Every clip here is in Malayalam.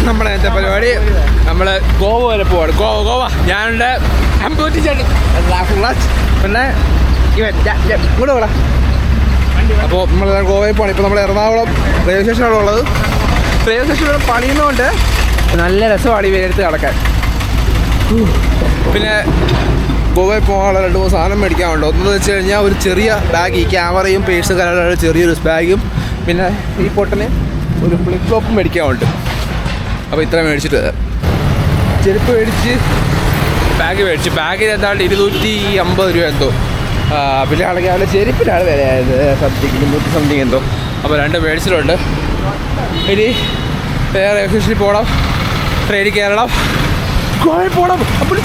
നമ്മുടെ ഇന്നത്തെ പരിപാടി നമ്മൾ ഗോവ വരെ പോവാണ്. ഗോവ ഞാനുണ്ട് അമ്പൂറ്റി ചേട്ടൻ പിന്നെ ഇവൻ കൂടെ കൂടാ. അപ്പോൾ നമ്മൾ ഗോവയിൽ പോകണം. ഇപ്പോൾ നമ്മൾ എറണാകുളം റെയിൽവേ സ്റ്റേഷനാണ് ഉള്ളത്. റെയിൽവേ സ്റ്റേഷനിൽ പണിയുന്നതുകൊണ്ട് നല്ല രസമാണ് ഈ വെയിലത്ത് കിടക്കാൻ. പിന്നെ ഗോവയിൽ പോകാനുള്ള 2-3 സാധനം മേടിക്കാനുണ്ട്. ഒന്നെന്ന് വെച്ച് കഴിഞ്ഞാൽ ഒരു ചെറിയ ബാഗ്, ഈ ക്യാമറയും പേഴ്സും കലർന്ന ചെറിയൊരു ബാഗും, പിന്നെ ഈ പൊട്ടന് ഒരു ഫ്ലിപ്പ് ഫ്ലോപ്പും മേടിക്കാനുണ്ട്. അപ്പോൾ ഇത്ര മേടിച്ചിട്ട് ചെരുപ്പ് മേടിച്ച് ബാഗ് മേടിച്ചു. ബാഗിന് എന്താണ്ട് 250 രൂപ എന്തോ. പിന്നെ ആണെങ്കിൽ അവരുടെ ചെരുപ്പിനാണ് വിലയായത് സംതിങ് 200 സംതിങ് എന്തോ. അപ്പോൾ 2 മേടിച്ചിട്ടുണ്ട്. ഇനി വേറെ ഓഫീസിൽ പോകണം, ട്രെയിനിൽ കയറണം, ഗോവയിൽ പോകണം. അപ്പോൾ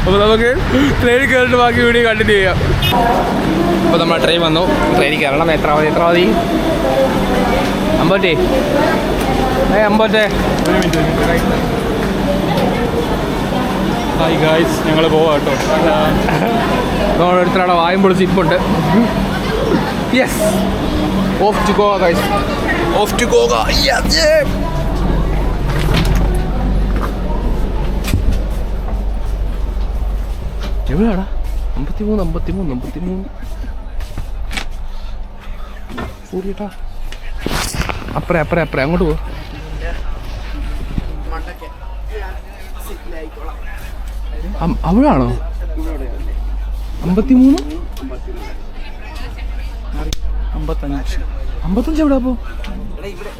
അപ്പോൾ നമുക്ക് ട്രെയിനിൽ കയറിയിട്ട് ബാക്കി വീഡിയോ കണ്ടിന്യൂ ചെയ്യാം. അപ്പോൾ നമ്മൾ ട്രെയിൻ വന്നു, ട്രെയിനിൽ കയറണം. എത്ര മതി അമ്പോറ്റേ? അമ്പോറ്റേ ഹായ് ഗായ്സ്, ഞങ്ങൾ പോവാം കേട്ടോ. നമ്മളെടുത്തവിടെ വായും പൊളിച്ച് ഇപ്പുണ്ട്. Yes, off to go guys, off to go. എവിടെയാടാ? 53 കൂടിയിട്ടാ. അപ്പറേ അങ്ങോട്ട് പോ. അവിടാണോ 53? 55 എവിടാ പോ?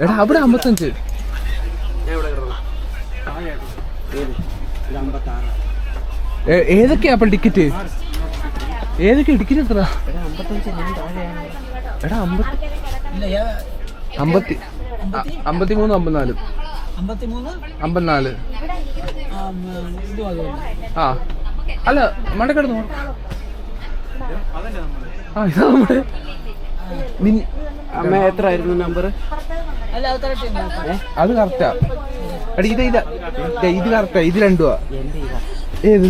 എടാ അവിടെ 55. ഏതൊക്കെയാ അപ്പോൾ ടിക്കറ്റ്? ഏതൊക്കെയാ ടിക്കറ്റ്? എത്ര? എടാ 53, 54. ആ അല്ല മണ്ടക്കിടന്നു. ആ ഇതാ നമ്മുടെ അമ്മ എത്രയായിരുന്നു നമ്പർ? അത് കറക്റ്റാ. എടാ ഇത് കറക്റ്റാ. ഇത് 2 ഏത്?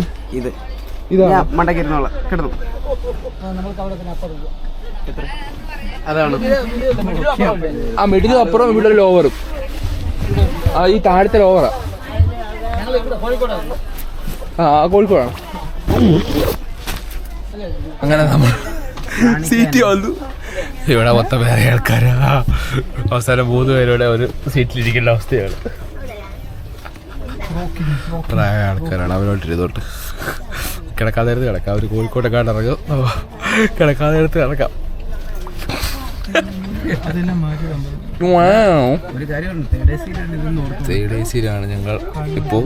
ഇതാ മണ്ടക്കിരുന്നോളാം കിടന്നു. അതാണ് ആ മിഡിലും അപ്പുറം ഇവിടെ ഒരു ലോവറും. ആ ഈ താഴത്തെ ലോവറാ. ആ കോഴിക്കോടാണ്. അങ്ങനെ നമ്മൾ സീറ്റ് വന്നു. ഇവിടെ മൊത്തം വേറെ ആൾക്കാരാ. അവസാനം 3 പേരുടെ ഒരു സീറ്റിലിരിക്കേണ്ട അവസ്ഥയാണ്. പ്രായ ആൾക്കാരാണ്. അവരോട്ട് ഇരുന്നോട്ട് കിടക്കാതെ എടുത്ത് കിടക്കാം. അവർ കോഴിക്കോട്ടെക്കാണ്ട് ഇറങ്ങും, കിടക്കാതെ എടുത്ത് കിടക്കാം. തേർഡ് ഞങ്ങൾ ഇപ്പോൾ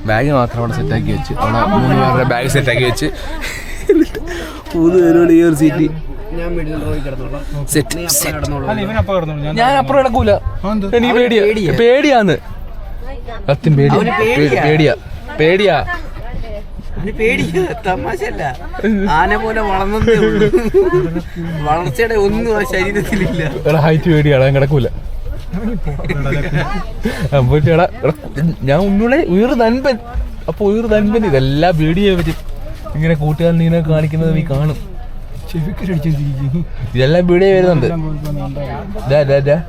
ബാഗ് മാത്രം അവിടെ സെറ്റാക്കി വെച്ച്, അവിടെ 3 പേരുടെ ബാഗ് സെറ്റാക്കി വെച്ച് 3 പേരോട് ഈ ഒരു സീറ്റ് ഞാൻ അപ്പുറം കിടക്കൂല. എനിക്ക് പേടിയാന്ന്. സത്യം പേടിയാ. തമാശല്ല, ആന പോലെ വളർന്നതേ ഉള്ളൂ. വളർച്ചയുടെ ഒന്നും ആ ശരീരത്തിലില്ല. ഹൈറ്റ് പേടിയാണ്, ഞാൻ കിടക്കൂല. ഞാൻ ഒന്നുകൂടെ ഉയർ നൻപൻ. അപ്പൊ ഉയർ നൻപൻ ഇതെല്ലാം പേടിയെ പറ്റും. ഇങ്ങനെ കൂട്ടുകാരൻ ഇങ്ങനെ കാണിക്കുന്നത് നീ കാണും. ഇതെല്ലാം വീഡിയോ വരുന്നുണ്ട്. ഇതെല്ലാം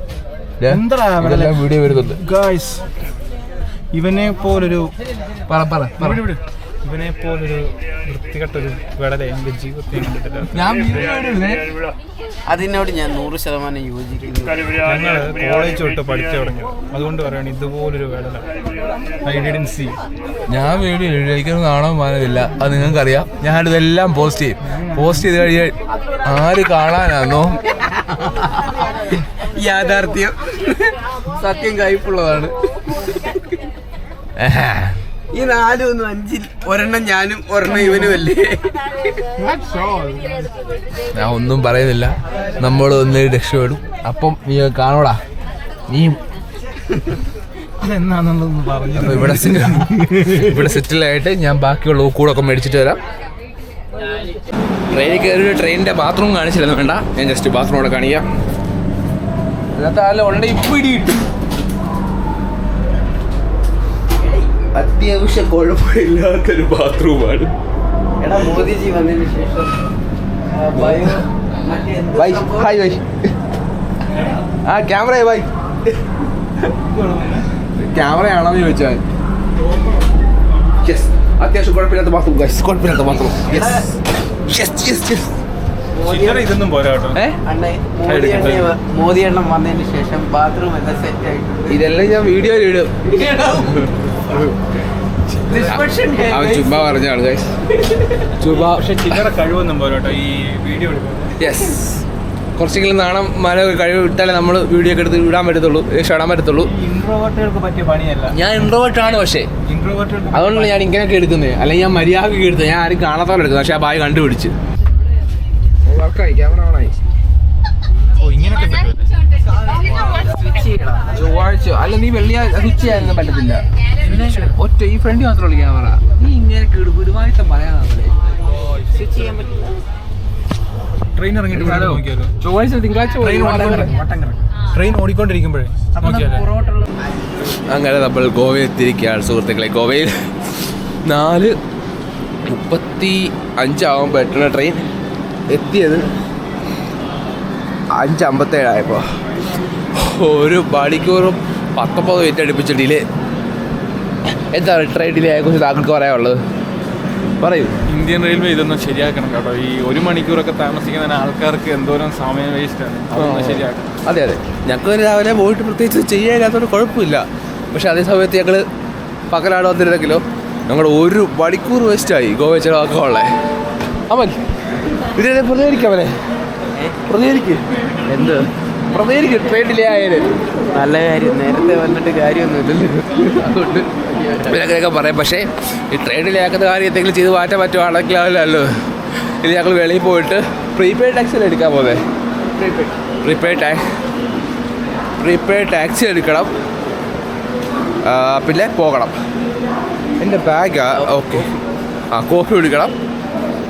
വീഡിയോ വരുന്നുണ്ട്. ഇവനെ പോലൊരു വൃത്തികെട്ടൊരു വെടല എന്റെ ജീവിതത്തിൽ കണ്ടിട്ടില്ല. അതിനോട് ഞാൻ 100% യോജിക്കുന്നു. ഞങ്ങൾ കോളേജ് തൊട്ട് പഠിച്ചു തുടങ്ങി, അതുകൊണ്ട് പറയാണ് ഇതുപോലൊരു വെടല ഐ ഡിഡ്ന്റ് സീ. ഞാൻ വീഡിയോ എഴുതിക്കുന്നത് കാണാൻ മാനമില്ല, അത് നിങ്ങൾക്കറിയാം. ഞാനിതെല്ലാം പോസ്റ്റ് ചെയ്ത് കഴിഞ്ഞാൽ ആര് കാണാനാന്നോ? യാഥാർത്ഥ്യം, സത്യം കയ്പുള്ളതാണ്. ഈ 4 ഒന്നും 5-ൽ ഒരെണ്ണം ഞാനും ഒരെണ്ണം ഇവനുമല്ലേ. ഞാൻ ഒന്നും പറയുന്നില്ല, നമ്മൾ ഒന്ന് രക്ഷപ്പെടും. അപ്പം നീ കാണൂടാ, നീയും. അപ്പൊ ഇവിടെ സെറ്റിലായിട്ട് ഞാൻ ബാക്കിയുള്ള കൂടൊക്കെ മേടിച്ചിട്ട് വരാം. ട്രെയിനിൽ കയറി ട്രെയിനിന്റെ ബാത്റൂം കാണിച്ചില്ലെന്ന് വേണ്ട, ഞാൻ ജസ്റ്റ് ബാത്റൂം കൂടെ കാണിക്കാം. അതിനകത്ത് ഉടനെ ഇപ്പം ഇടി കിട്ടും. അത്യാവശ്യം കുഴപ്പമില്ലാത്തൊരു ബാത്റൂമാണ്. എടാ മോദിജി വന്നതിന് ശേഷം ബൈ ഹായ് ബൈ. ആ ക്യാമറ ബൈ. ക്യാമറയാണോ ചോദിച്ചാൽ യെസ്. അത്യാവശ്യം കുഴപ്പമില്ലാത്ത ബാത്റൂം ഗൈസ്, കുഴപ്പമില്ലാത്ത ബാത്റൂം. ഇതൊന്നും പോരാ കേട്ടോ. മോദി എണ്ണം വന്നതിന് ശേഷം ബാത്റൂം എല്ലാം സെറ്റ് ആയിട്ട് ഇതെല്ലാം ഞാൻ വീഡിയോയിൽ ഇടും. അവൻ ചുമ്മാ പറഞ്ഞാണ് ഗൈസ്, ചുമ്മാ. പക്ഷെ ചില്ലറ കഴിവൊന്നും പോരാ കേട്ടോ ഈ വീഡിയോ എടുക്കാൻ. യെസ്, കുറച്ചെങ്കിലും നാണം മന കഴിവ് വിട്ടാലേ നമ്മൾ വീഡിയോ ഒക്കെ എടുത്ത് ഇടാൻ പറ്റത്തുള്ളൂ, ഇടാൻ പറ്റത്തുള്ളൂ. ഇൻട്രോവേർട്ടുകൾക്ക് പറ്റിയ പണിയല്ല. ഞാൻ ഇൻട്രോവേർട്ടാണ്, പക്ഷേ അതുകൊണ്ടാണ് ഞാൻ ഇങ്ങനെയൊക്കെ എടുക്കുന്നത്. അല്ലെങ്കിൽ ഞാൻ മര്യാദയ്ക്ക് എടുത്തത്, ഞാൻ ആരും കാണാത്തവരെ എടുക്കുന്നത്. പക്ഷേ ആ ബാഗ് കണ്ടുപിടിച്ച് വർക്കായി, ക്യാമറ ഓണായി. ഓ ഇങ്ങനെയൊക്കെ പറ്റും. ചൊവ്വാഴ്ച അല്ല, നീ വെള്ളിയാഴ്ച സ്വിച്ച് ചെയ്യാനൊന്നും പറ്റത്തില്ല. ഒറ്റ ഈ ഫ്രണ്ട് മാത്രമേ ക്യാമറ. നീ ഇങ്ങനെ ഗുരുവാഴ്ച പറയാൻ സ്വിച്ച് ചെയ്യാൻ പറ്റില്ല. ട്രെയിൻ ഇറങ്ങിയിട്ട് നോക്കിയാലോ? ചൊവ്വാഴ്ച തിങ്കളാഴ്ച ട്രെയിൻ ഓടിക്കൊണ്ടിരിക്കുമ്പോഴേ നോക്കിയാലോ? അങ്ങനെ നമ്മൾ ഗോവയിൽ എത്തിയിരിക്കുകയാണ് സുഹൃത്തുക്കളെ. ഗോവയിൽ 4:35 എത്തുന്ന ട്രെയിൻ എത്തിയത് 5:57 ഒരു മണിക്കൂറും 19 മിനിറ്റ് അടുപ്പിച്ച ഡിലേ. എന്താണ് ട്രെയിൻ ഡിലേ ആയെക്കുറിച്ച് താങ്കൾക്ക് പറയാനുള്ളത്? പറയൂ. ഇന്ത്യൻ റെയിൽവേ ഇതൊന്നും ശരിയാക്കണം കേട്ടോ. ഈ 1 മണിക്കൂറൊക്കെ താമസിക്കുന്ന ആൾക്കാർക്ക് എന്തോരം സമയം വേസ്റ്റാണ്. അതൊന്നും ശരിയാക്കണം. അതെ അതെ, ഞങ്ങൾക്ക് രാവിലെ പോയിട്ട് പ്രത്യേകിച്ച് ചെയ്യാനില്ലാത്തൊരു കുഴപ്പമില്ല. പക്ഷെ അതേ സമയത്ത് ഞങ്ങൾ പകലാട് വന്നിരുന്നെങ്കിലോ ഞങ്ങൾ 1 മണിക്കൂർ വേസ്റ്റായി ഗോവ ചിലവാക്കാനുള്ളത്. അവൻ ഇതിനെ പ്രതികരിക്കും, അവനെ പ്രതികരിക്കും. എന്ത് പ്രതികരിക്കും ട്രെയിൻ ഡിലേ ആയാലും. നല്ല കാര്യം, നേരത്തെ വന്നിട്ട് കാര്യമൊന്നുമില്ലല്ലോ. അതുകൊണ്ട് അങ്ങനെയൊക്കെ പറയാം. പക്ഷേ ഈ ട്രെയിൻ ഡിലേ ആക്കുന്ന കാര്യം എന്തെങ്കിലും ചെയ്ത് മാറ്റാൻ പറ്റുവാണെങ്കിൽ അല്ലല്ലോ. ഇത് ഞങ്ങൾ വെളിയിൽ പോയിട്ട് പ്രീപെയ്ഡ് ടാക്സിയിൽ എടുക്കാൻ പോകുന്നത്. പ്രീപെയ്ഡ് ടാക്സി എടുക്കണം, പിന്നെ പോകണം. എൻ്റെ ബാഗ് ഓക്കെ, കോഫി കുടിക്കണം.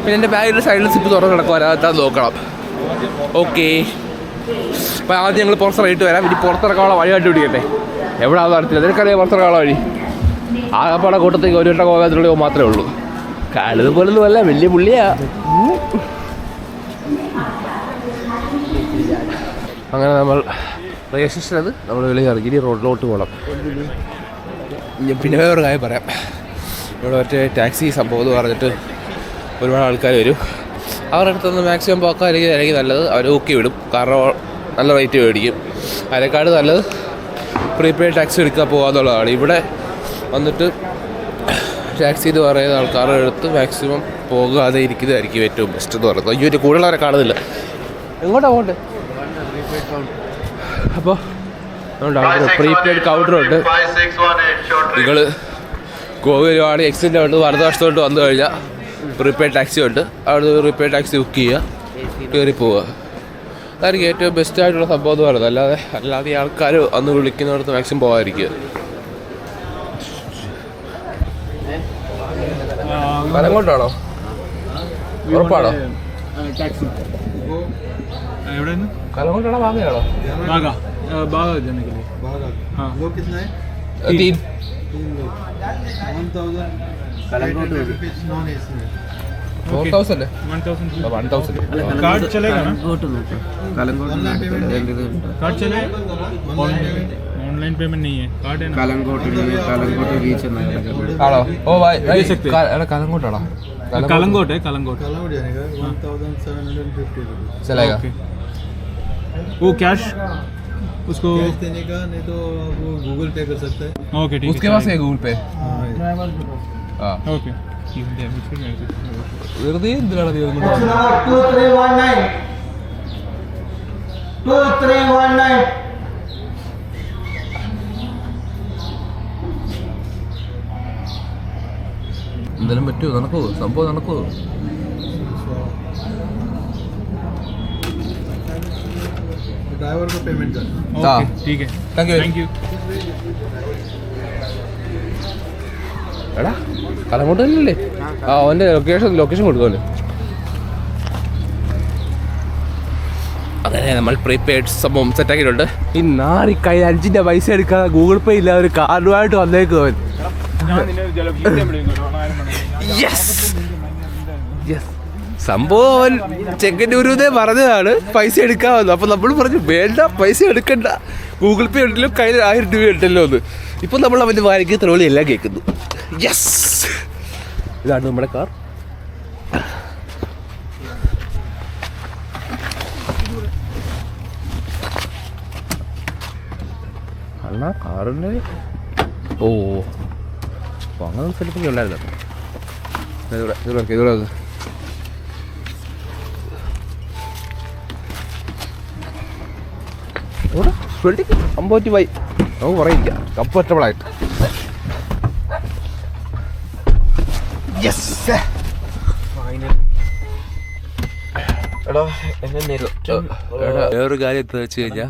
പിന്നെ എൻ്റെ ബാഗിൻ്റെ സൈഡിൽ സിപ്പ് തുറന്ന് കിടക്കും, അതിനകത്ത് നോക്കണം. ഓക്കെ, അപ്പോൾ ആദ്യം ഞങ്ങൾ പുറത്തിറങ്ങിയിട്ട് വരാം. ഇനി പുറത്തിറക്കാനുള്ള വഴി കണ്ടുപിടിക്കട്ടെ. എവിടെ ആണെന്ന് നടത്തില്ല, നിനക്കറിയാം പുറത്തിറക്കാനുള്ള വഴി? ആകപ്പാടെ കൂട്ടത്തേക്ക് ഒരു വട്ടം ഗോവത്തിലുള്ള മാത്രമേ ഉള്ളൂ. കാലത് പോലൊന്നും അല്ല, വലിയ പുള്ളിയാ. അങ്ങനെ നമ്മൾ റെയിൽവേ സ്റ്റേഷനത് നമ്മൾ വെളിയിൽ ഇറങ്ങി ഇനി റോഡിലോട്ട് പോകണം. പിന്നെ വേറൊരു കാര്യം പറയാം. ഇവിടെ മറ്റേ ടാക്സി സംഭവം എന്ന് പറഞ്ഞിട്ട് ഒരുപാട് ആൾക്കാർ വരും. അവരുടെ അടുത്തുനിന്ന് മാക്സിമം പോക്കാതിരിക്കും നല്ലത്. അവർ ഊക്കി വിടും, കാരണം നല്ല റേറ്റ് മേടിക്കും. അതിനേക്കാട് നല്ലത് പ്രീപെയ്ഡ് ടാക്സി എടുക്കാൻ പോകാമെന്നുള്ളതാണ്. ഇവിടെ വന്നിട്ട് ടാക്സി എന്ന് പറയുന്ന ആൾക്കാരുടെ അടുത്ത് മാക്സിമം പോകാതെ ഇരിക്കുന്നതായിരിക്കും ഏറ്റവും ബെസ്റ്റ് എന്ന് പറയുന്നത്. അയ്യോ, കൂടുതലവരെ കാണുന്നില്ല. എങ്ങോട്ടാണ് പോകണ്ടേ? അപ്പോൾ പ്രീപെയ്ഡ് കൗണ്ടറുണ്ട്. നിങ്ങൾ ഗോവയിലാണ് എക്സിൻ്റെ ഉണ്ട്, വലതുവശത്തോട്ട് വന്നു കഴിഞ്ഞാൽ പ്രീപെയ്ഡ് ടാക്സി ഉണ്ട്. അവിടെ പ്രീപെയ്ഡ് ടാക്സി ബുക്ക് ചെയ്യുക, കയറി പോവുക. അതായിരിക്കും ഏറ്റവും ബെസ്റ്റായിട്ടുള്ള സംഭവം എന്ന് പറയുന്നത്. അല്ലാതെ ഈ ആൾക്കാർ അന്ന് വിളിക്കുന്നിടത്ത് മാക്സിമം പോകാതിരിക്കുക. കലങ്കോട്ടാണോ? ഉറപ്പാണോ? कलंगोट वाला बागा बागा जाने के लिए हाँ वो कितना है 3 कलंगोट नॉन एसी में 4000 है 1000 कार्ड चलेगा ना कलंगोट कार्ड चलेगा ऑनलाइन पेमेंट नहीं है कार्ड है ना कलंगोट बीच में आड़ो ओ भाई ले सकते अरे कलंगोट आड़ा कलंगोट है कलंगोट जानेगा 1750 चलेगा वो कैश उसको कैश देने का नहीं तो वो गूगल पे कर सकता है ओके ठीक है उसके पास है गूगल पे हां ओके വെറുതെ എന്തിനാണ് 2319 എന്തെങ്കിലും പറ്റുമോ? നടക്കുമോ? സംഭവം നടക്കുമോ? ड्राइवर को पेमेंट कर ओके ठीक है थैंक यू എടാ കലങ്ങോട്ട് തന്നെയല്ലേ? ആ അവൻ്റെ ലൊക്കേഷൻ കൊടുക്കുമല്ലോ. അങ്ങനെ നമ്മൾ പ്രീപെയ്ഡ് സംഭവം സെറ്റാക്കിയിട്ടുണ്ട്. ഈ നാറിക്കൈ 5 പൈസ എടുക്കാതെ ഗൂഗിൾ പേ ഇല്ല ഒരു കാർഡുമായിട്ട് വന്നേക്കും അവൻ. സംഭവം അവൻ ചെങ്ങന്നൂരിന്നേ പറഞ്ഞതാണ് പൈസ എടുക്കാമെന്ന്. അപ്പോൾ നമ്മൾ പറഞ്ഞു വേണ്ട, പൈസ എടുക്കണ്ട, ഗൂഗിൾ പേ ഉണ്ടല്ലോ, കയ്യിൽ 1000 രൂപ ഉണ്ടല്ലോ എന്ന്. ഇപ്പോൾ നമ്മൾ അവൻ്റെ വാരിക്ക് ത്രോളി എല്ലാം കേൾക്കുന്നു. യെസ്, ഇതാണ് നമ്മുടെ കാർ. അണ്ണാ കാറിൻ്റെ ഓ അങ്ങനെ സ്ഥലത്തൊക്കെ ഉണ്ടായിരുന്നു. ഇതിവിടെ 55 നമുക്ക് പറയില്ല, കംഫർട്ടബിളായിട്ട്. വേറൊരു കാര്യം എന്താ വെച്ച് കഴിഞ്ഞാൽ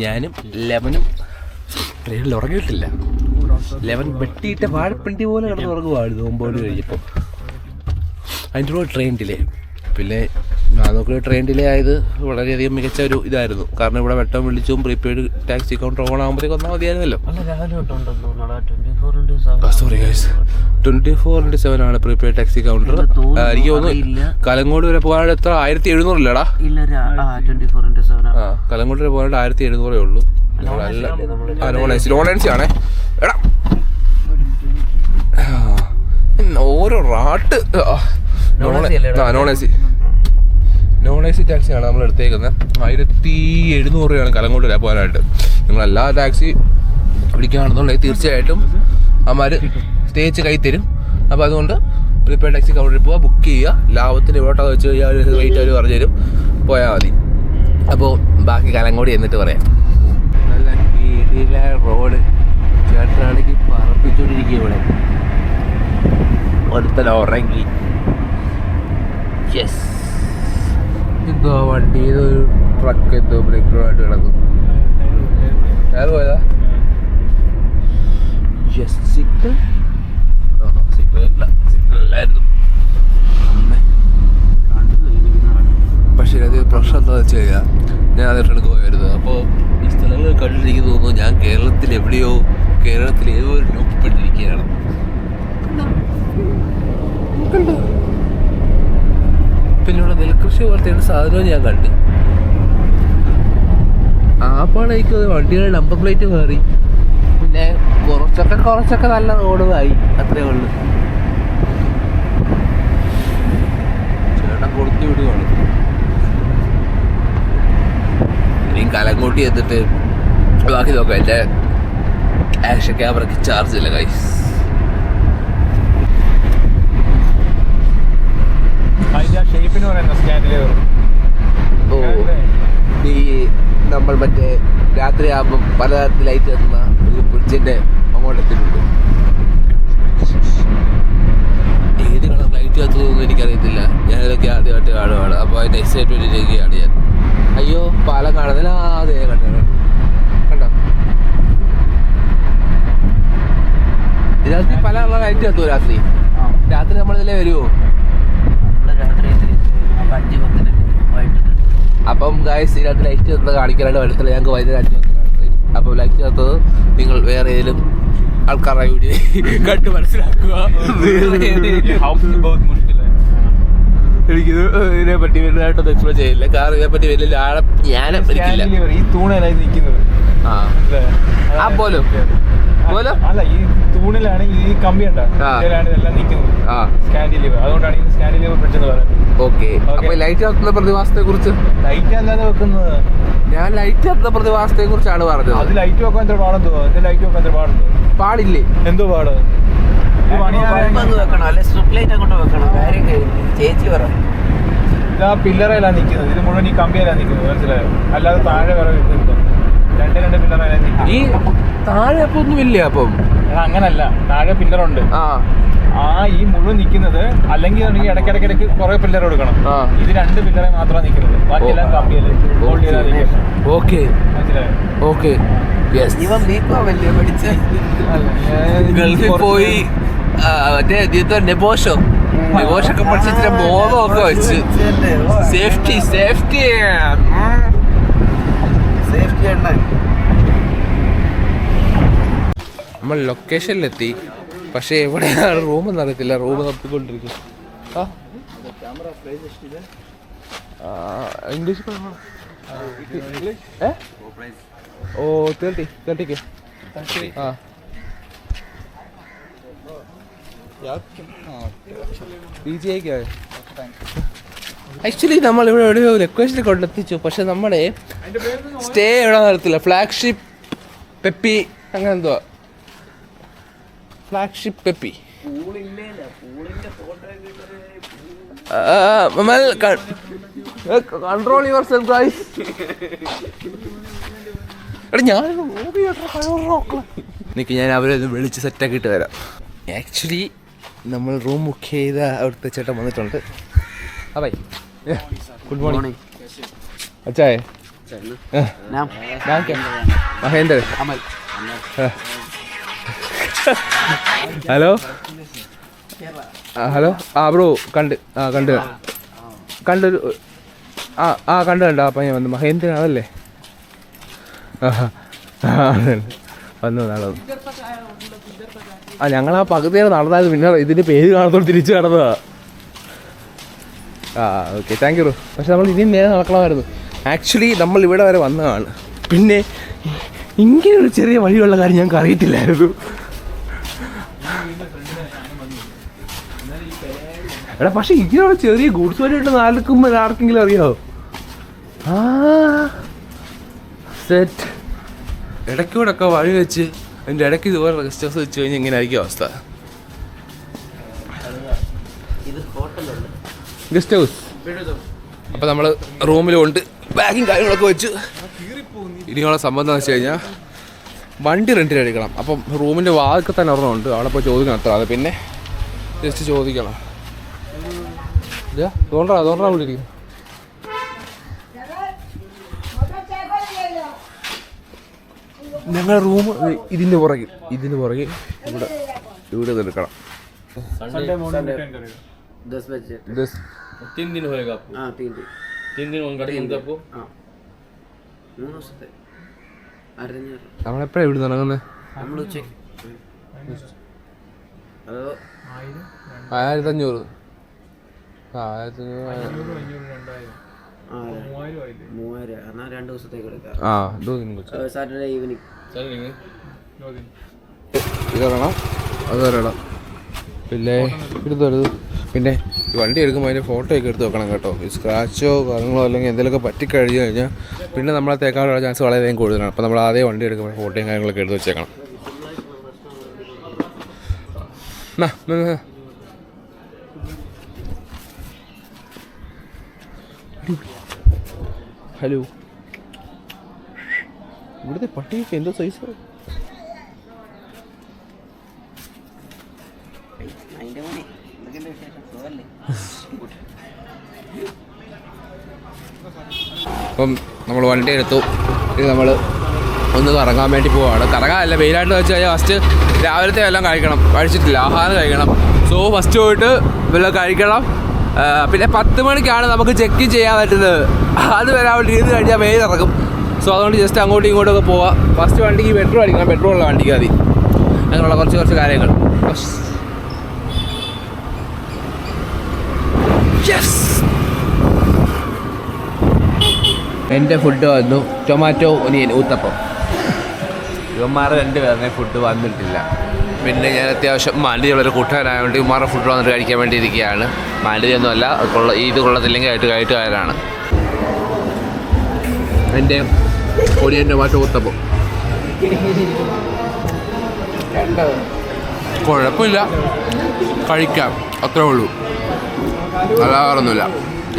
ഞാനും ലെമനും ട്രെയിനിൽ ഉറങ്ങിയിട്ടില്ല. ലെമൻ വെട്ടിയിട്ട് വാഴപ്പിണ്ടി പോലെ കിടന്ന് ഉറങ്ങുവാണ് 9 കഴിഞ്ഞപ്പോൾ. അതിൻ്റെ കൂടെ ട്രെയിൻ ഡിലേ. പിന്നെ ഞാൻ നോക്കിയ ട്രെയിൻ ഡിലേ ആയത് വളരെയധികം മികച്ച ഒരു ഇതായിരുന്നു. കാരണം ഇവിടെ വെട്ടം വിളിച്ചും പ്രീപെയ്ഡ് ടാക്സി കൗണ്ടർ ഓൺ ആകുമ്പോഴത്തേക്ക് വന്നാൽ മതിയായിരുന്നല്ലോ. സോറി ഗൈസ്, 24/7 ആണ് പ്രീപെയ്ഡ് ടാക്സി കൗണ്ടർ. എനിക്ക് തോന്നുന്നു കലങ്ങോട് വരെ പോകാനായിട്ട് എത്ര 1700 ഇല്ലടാ? കലങ്ങോട് വരെ പോകാനായിട്ട് 1700 ഉള്ളൂ. നോൺ എൻസി ആണേ എടാ. ഓരോ റാട്ട് നോൺ എ സി ടാക്സിയാണ് നമ്മൾ എടുത്തേക്കുന്നത്. 1700 രൂപയാണ് കലങ്ങോട്ട് വരെ പോകാനായിട്ട്. നിങ്ങളെല്ലാ ടാക്സി പിടിക്കുകയാണെന്നുണ്ടെങ്കിൽ തീർച്ചയായിട്ടും അവന്മാർ തേച്ച് കൈ തരും. അപ്പോൾ അതുകൊണ്ട് പ്രീപെയ്ഡ് ടാക്സി കൗണ്ടറിൽ പോവുക, ബുക്ക് ചെയ്യുക, ലാഭത്തിന് ഇവിടോട്ട് വെച്ച് റേറ്റ് അവർ പറഞ്ഞു തരും, പോയാൽ മതി. അപ്പോൾ ബാക്കി കലങ്ങോടി എന്നിട്ട് പറയാം. നല്ല കീഴിലെ റോഡ് ചേട്ടനാണെങ്കിൽ പറപ്പിച്ചുകൊണ്ടിരിക്കുക. ഇവിടെ ഒരുത്തല ഉറങ്ങി. യെസ്, എന്തോ വണ്ടി ഒരു ട്രക്ക് എന്തോ ബ്രേക്കറുമായിട്ട് കിടക്കും. ഞാൻ പോയതാ. യെസ്, സിഗ്നൽ സിഗ്നലായിരുന്നു. പക്ഷേ അത് പ്രശ്നം എന്താണെന്ന് വെച്ച് കഴിഞ്ഞാൽ ഞാൻ അതിട്ട് പോയായിരുന്നു. അപ്പോൾ ഈ സ്ഥലങ്ങൾ കണ്ടിരിക്കുന്നു തോന്നുന്നു ഞാൻ കേരളത്തിൽ എവിടെയോ, കേരളത്തിൽ ഏതോ ഒരു നോക്കിപ്പെട്ടിരിക്കുകയാണ്. കണ്ടോ? പിന്നെ ഇവിടെ നെൽകൃഷി പോലത്തെ സാധനവും ഞാൻ കണ്ട്. ആപ്പാണേക്ക് വണ്ടികളുടെ നമ്പർ പ്ലേറ്റ് കയറി. പിന്നെ കുറച്ചൊക്കെ നല്ല റോഡുമായി, അത്രേ ഉള്ളു. ചേട്ടൻ കൊടുത്തു വിടുകയാണ്. ഇനിയും കലങ്ങോട്ടി എന്നിട്ട് ബാക്കി നോക്കാം. എൻ്റെ ആക്ഷൻ ക്യാമറയ്ക്ക് ചാർജ് ഇല്ല ഗൈസ്. ഓ, ഈ നമ്മൾ മറ്റേ രാത്രിയാകുമ്പം പലതരത്തിൽ ലൈറ്റ് എത്തുന്ന ഒരു ബ്രിഡ്ജിന്റെ അങ്ങോട്ടെത്തിയിട്ടുണ്ട്. ഏത് കളർ ലൈറ്റ് കത്തുന്നതൊന്നും എനിക്കറിയത്തില്ല. ഞാനിതൊക്കെ ആദ്യമായിട്ട് കാണുവാണ്. അപ്പോൾ അതിൻ്റെ എക്സൈറ്റ്മെന്റ് ചെയ്യുകയാണ് ഞാൻ. അയ്യോ, പാലം കാണുന്നില്ല. അതെ, കണ്ടോ ഇതിനകത്ത് പല കളർ ലൈറ്റ് കത്തുമോ രാത്രി? രാത്രി നമ്മളിതിലേ വരുമോ? അപ്പം ഗായ്സ്, ഇതിനകത്ത് ലൈറ്റ് കത്തുന്നത് കാണിക്കാനായിട്ട് വരത്തില്ല. ഞങ്ങൾക്ക് വൈകുന്നേരം 5 മണിക്കാണ്. അപ്പോൾ ലൈറ്റ് കത്തുന്നത് നിങ്ങൾ വേറെ ഏതെങ്കിലും ആൾക്കാരുടെ വീഡിയോ കണ്ട് മനസ്സിലാക്കുക. എനിക്കിത് ഇതിനെപ്പറ്റി വലുതായിട്ടൊന്നും എക്സ്പ്ലെയിൻ ചെയ്യില്ല. കാരണം ഇതിനെപ്പറ്റി വലിയ ആളെ ജ്ഞാനം എനിക്കില്ല. ഈ തൂണായി നിൽക്കുന്നത് പോലും അല്ല, ഈ തൂണിലാണ് ഈ കമ്പി ഉണ്ടാണ് ഇതെല്ലാം നിൽക്കുന്നത്. സ്കാൻഡിലിവർ, അതുകൊണ്ടാണ് ഈ സ്കാൻഡിലിവർ ബ്രിഡ്ജ് എന്ന് പറയുന്നത്. ഓക്കെ, അപ്പൊ ലൈറ്റ് കത്തുന്ന പ്രതിഭാസത്തെ കുറിച്ച് ലൈറ്റ് അല്ലാതെ വെക്കുന്നത്. ഞാൻ ലൈറ്റ് കത്തുന്ന പ്രതിഭാസത്തെ കുറിച്ചാണ് പറഞ്ഞത്. അത് ലൈറ്റ് വെക്കാൻ എത്ര പാടെന്തോ, ലൈറ്റ് വെക്കാൻ എത്ര പാടുണ്ടോ? പാടില്ലേ? എന്തോ പാട് ഇതാ പില്ലറയിലാണ് നിൽക്കുന്നത്. ഇത് മുഴുവൻ ഈ കമ്പിയിലാണ് നിൽക്കുന്നത്, മനസ്സിലായോ? അല്ലാതെ താഴെ വേറെ നിൽക്കുന്നത് 2 പില്ലറയിലാണ് നിൽക്കുന്നത്. ഈ താഴെ അപ്പൊ ഒന്നുമില്ല. അപ്പം അങ്ങനല്ല, താഴെ പില്ലറുണ്ട്. ഈ മുഴുവൻ നിൽക്കുന്നത് അല്ലെങ്കിൽ ഇടയ്ക്കിടയ്ക്ക് കുറെ പില്ലർ കൊടുക്കണം. ഇത് 2 പില്ലറെ മാത്രമാണ് നിൽക്കുന്നത്, ബാക്കിയെല്ലാം കമ്പിയല്ലേ. Okay, okay. ഗൾഫിൽ പോയി മറ്റേ നെബോഷൊക്കെ പഠിച്ചിട്ട് ബോധമൊക്കെ വെച്ച് സേഫ്റ്റി നമ്മൾ ലൊക്കേഷനിലെത്തി. പക്ഷേ എവിടെയാണ് റൂം എന്നറിയത്തില്ല. റൂം തപ്പിക്കൊണ്ടിരിക്കും. ഇംഗ്ലീഷ് ഓ 30K ആ ആക്ച്വലി നമ്മളിവിടെ എവിടെയോ ലൊക്കേഷനിൽ കൊണ്ടെത്തിച്ചു. പക്ഷെ നമ്മുടെ സ്റ്റേ എവിടെ നടത്തില്ല. ഫ്ലാഗ്ഷിപ്പ് പെപ്പി അങ്ങനെ എന്തുവാ flagship peppy control your self guys. എടാ ഞാൻ നിക്ക് ഞാൻ അവരെ വിളിച്ച് സെറ്റാക്കിയിട്ട് വരാം. ആക്ച്വലി നമ്മൾ റൂം ബുക്ക് ചെയ്ത അവിടുത്തെ ചേട്ടൻ വന്നിട്ടുണ്ട്. ആ ബൈ ഗുഡ് മോർണിംഗ് അച്ചായേ മഹേന്ദ്ര ഹലോ ഹലോ ആ ബ്രോ കണ്ട് കണ്ടു ആ പയ്യൻ വന്നു മഹേന്ദ്ര അതല്ലേ വന്നു നാളെ ഞങ്ങൾ ആ പകുതിയാണ് നടന്നത്. പിന്നെ ഇതിൻ്റെ പേര് കാണത്തോട് തിരിച്ചു നടന്നതാ. Okay thank you bro. പക്ഷെ നമ്മൾ ഇനിയും നേരെ നടക്കണമായിരുന്നു. ആക്ച്വലി നമ്മൾ ഇവിടെ വരെ വന്നതാണ്. പിന്നെ ഇങ്ങനെയൊരു ചെറിയ വഴിയുള്ള കാര്യം ഞങ്ങൾക്ക് അറിയത്തില്ലായിരുന്നു. എടാ പക്ഷെ ഇങ്ങനെയുള്ള ചെറിയ ഗുഡ്സ് വഴിയിട്ട് നാൽക്കുമ്പോൾ ആർക്കെങ്കിലും അറിയാമോ? സെറ്റ് ഇടയ്ക്കൂടൊക്കെ വഴി വെച്ച് അതിൻ്റെ ഇടയ്ക്ക് ഇതുപോലെ ഗസ്റ്റ് ഹൗസ് വെച്ച് കഴിഞ്ഞാൽ ഇങ്ങനെ ആയിരിക്കും അവസ്ഥ. Guest house. അപ്പം നമ്മൾ റൂമിൽ കൊണ്ട് ബാഗും കാര്യങ്ങളൊക്കെ വെച്ച് ഇനിയുള്ള സംബന്ധം എന്ന് വെച്ച് കഴിഞ്ഞാൽ വണ്ടി റെൻറ്റിന് എടുക്കണം. അപ്പം റൂമിൻ്റെ വാതിൽക്ക് തന്നെ ഒരെണ്ണമുണ്ട്. അവിടെ പോയി ചോദിക്കണം അത്ര. അത് പിന്നെ ജസ്റ്റ് ചോദിക്കണം. തോണ്ടാ വിളിക്കും. ഞങ്ങളുടെ റൂം ഇതിന് പുറകിൽ ഇവിടെ എടുക്കണം. 10 बजे 3 दिन होएगा आपको? हाँ 3 दिन 3 दिन on गाड़ी मिलता आपको? हाँ 3 ദിവസത്തെ അറിഞ്ഞു. നമ്മളെപ്പോഴാണ് ഇവിടെ നടക്കുന്നത്? നമ്മൾ ഉച്ചയ്ക്ക് 1500 3000 എന്നാൽ 2 ദിവസത്തേക്ക് എടുക്കാം. സാറ്റർഡേ ഈവനിങ് ഇതരണം അതരണം. പിന്നെ ഇടുത്തരുത്. പിന്നെ ഈ വണ്ടി എടുക്കുമ്പോൾ അതിൻ്റെ ഫോട്ടോ ഒക്കെ എടുത്ത് വെക്കണം കേട്ടോ. ഈ സ്ക്രാച്ചോ കാര്യങ്ങളോ അല്ലെങ്കിൽ എന്തെങ്കിലുമൊക്കെ പറ്റിക്കഴിഞ്ഞ് കഴിഞ്ഞാൽ പിന്നെ നമ്മളെ തേക്കാനുള്ള ചാൻസ് വളരെ വേഗം കൂടുതലാണ്. അപ്പോൾ നമ്മൾ ആദ്യം വണ്ടി എടുക്കുമ്പോൾ ഫോട്ടോയും കാര്യങ്ങളൊക്കെ എടുത്ത് വെച്ചേക്കണം. ഹലോ ഇവിടുത്തെ പട്ടിയൊക്കെ എന്തോ സൈസ്. അപ്പം നമ്മൾ വണ്ടി എടുത്തു. ഇത് നമ്മൾ ഒന്ന് കറങ്ങാൻ വേണ്ടി പോവാണ്. കറങ്ങാനല്ല, മെയിനായിട്ട് വെച്ച് കഴിഞ്ഞാൽ ഫസ്റ്റ് രാവിലത്തെ എല്ലാം കഴിക്കണം. കഴിച്ചിട്ടില്ല, ആഹാരം കഴിക്കണം. സോ ഫസ്റ്റ് പോയിട്ട് വല്ലതും കഴിക്കണം. പിന്നെ 10 മണിക്കാണ് നമുക്ക് ചെക്ക് ഇൻ ചെയ്യാൻ പറ്റുന്നത്. അത് വരാൻ വേണ്ടി ഇത് കഴിഞ്ഞാൽ വെയിൽ ഇറക്കും. സോ അതുകൊണ്ട് ജസ്റ്റ് അങ്ങോട്ടും ഇങ്ങോട്ടൊക്കെ പോവാം. ഫസ്റ്റ് വണ്ടിക്ക് പെട്രോൾ അടിക്കണം, പെട്രോളുള്ള വണ്ടിക്ക് മതി. അങ്ങനെയുള്ള കുറച്ച് കാര്യങ്ങൾ. എൻ്റെ ഫുഡ് വന്നു. Tomato onion uttapam. ഇവന്മാർ 2 പേരുടെ ഫുഡ് വന്നിട്ടില്ല. പിന്നെ ഞാൻ അത്യാവശ്യം മാലിന്യമുള്ളൊരു കൂട്ടുകാരായതുകൊണ്ട് ഇവന്മാരുടെ ഫുഡ് വന്നിട്ട് കഴിക്കാൻ വേണ്ടി ഇരിക്കുകയാണ്. മാലിന്യൊന്നുമല്ല, ഇത് കൊള്ളത്തില്ലെങ്കിൽ കയറ്റുകാരാണ്. എൻ്റെ ഒനിയൻ ടൊമാറ്റോ ഊത്തപ്പം കുഴപ്പമില്ല, കഴിക്കാം, അത്രേ ഉള്ളൂ. അല്ലാതൊന്നുമില്ല.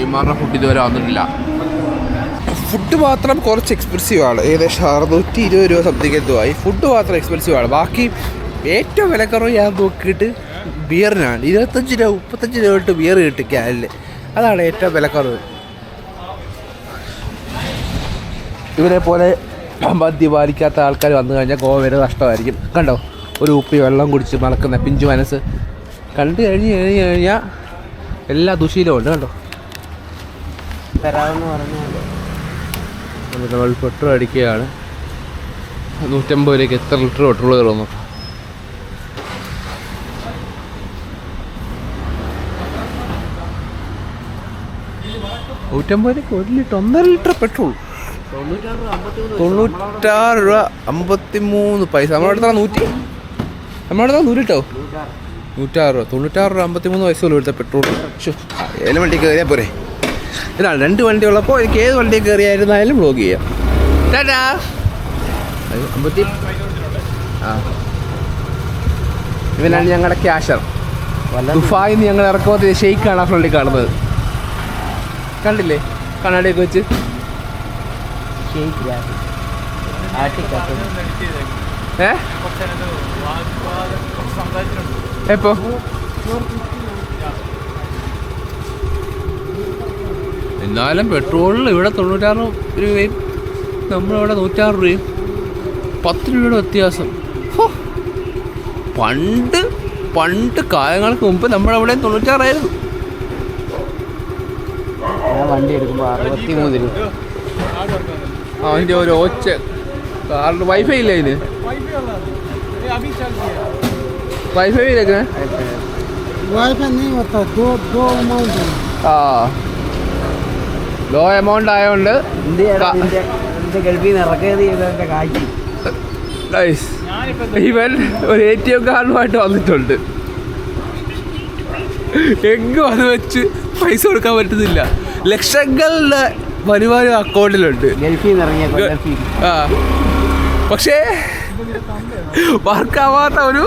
ഇവന്മാരുടെ ഫുഡ് ഇതുവരെ വന്നിട്ടില്ല. ഫുഡ് മാത്രം കുറച്ച് എക്സ്പെൻസീവാണ്. ഏകദേശം 620 രൂപ സംതിങ് എത്തുമായി. ഫുഡ് മാത്രം എക്സ്പെൻസീവാണ്. ബാക്കി ഏറ്റവും വിലക്കുറവ് ഞാൻ നോക്കിയിട്ട് ബിയറിനാണ്. 25 രൂപ 35 രൂപ തൊട്ട് ബിയർ കിട്ടും ക്യാനിൽ. അതാണ് ഏറ്റവും വിലക്കുറവ്. ഇവരെ പോലെ മദ്യം പാലിക്കാത്ത ആൾക്കാർ വന്നു കഴിഞ്ഞാൽ ഗോവ വരെ നഷ്ടമായിരിക്കും. കണ്ടോ, ഒരു ഉപ്പി വെള്ളം കുടിച്ച് മറക്കുന്ന പിഞ്ചു മനസ്സ് കണ്ടു കഴിഞ്ഞാൽ എല്ലാ ദുശീലവും ഉണ്ട്. കണ്ടോ, തരാമെന്ന് പറഞ്ഞു. നമ്മൾ പെട്രോൾ അടിക്കുകയാണ്. 150 രൂപയ്ക്ക് എത്ര ലിറ്റർ പെട്രോൾ കയറുന്നു? 150 1 ലിറ്റർ 1.5 ലിറ്റർ പെട്രോൾ 96 രൂപ 53 പൈസ. നമ്മുടെ അടുത്ത 100, നമ്മുടെ അടുത്ത 100 കേട്ടോ, 106 രൂപ 96 രൂപ 53 പൈസ പോലും എടുത്ത പെട്രോൾ. ഏതെങ്കിലും വണ്ടി കയറിയാൽ പോരെ. ഇതാണ് 2 വണ്ടി ഉള്ളപ്പോൾ എനിക്ക് ഏത് വണ്ടി കയറിയായിരുന്നാലും വ്ലോഗ് ചെയ്യാം. ടാറ്റാ. ഇവനാണ് ഞങ്ങളുടെ ക്യാഷർ. ദുബായിന്ന് ഞങ്ങൾ ഇറക്കുമ്പോൾ ഷെയ്ക്കാണ് ആ ഫ്രണ്ടിൽ കാണുന്നത്. കണ്ടില്ലേ കണ്ണാടിയൊക്കെ വെച്ച്. എപ്പോ എന്നാലും പെട്രോളിൽ ഇവിടെ 96 രൂപയും നമ്മളിവിടെ 106 രൂപയും 10 രൂപയുടെ വ്യത്യാസം. പണ്ട് കാലങ്ങൾക്ക് മുമ്പ് നമ്മളവിടെ 96 ആയിരുന്നു. വണ്ടി എടുക്കുമ്പോൾ 63 രൂപ. അതിൻ്റെ ഒരു ഒച്ച കാറിന് വൈഫൈ ഇല്ല. അതിന് वाईफाई भी रखना है? वाईफाई नहीं होता, दो अमाउंट है. ലോ എമൗണ്ട് ആയതുകൊണ്ട് ഗൾഫിൽ നിന്ന് ഇറക്കിയത് ഇവരുടെ കാഴ്ച. ഇവൻ ഒരു ATM കാർഡുമായിട്ട് വന്നിട്ടുണ്ട്. എങ്ങും അത് വെച്ച് പൈസ കൊടുക്കാൻ പറ്റുന്നില്ല. ലക്ഷങ്ങളുടെ വരുമാനം അക്കൗണ്ടിലുണ്ട്. ഗൾഫിൽ നിന്ന് ഇറങ്ങിയ പക്ഷേ വർക്കാവാത്ത ഒരു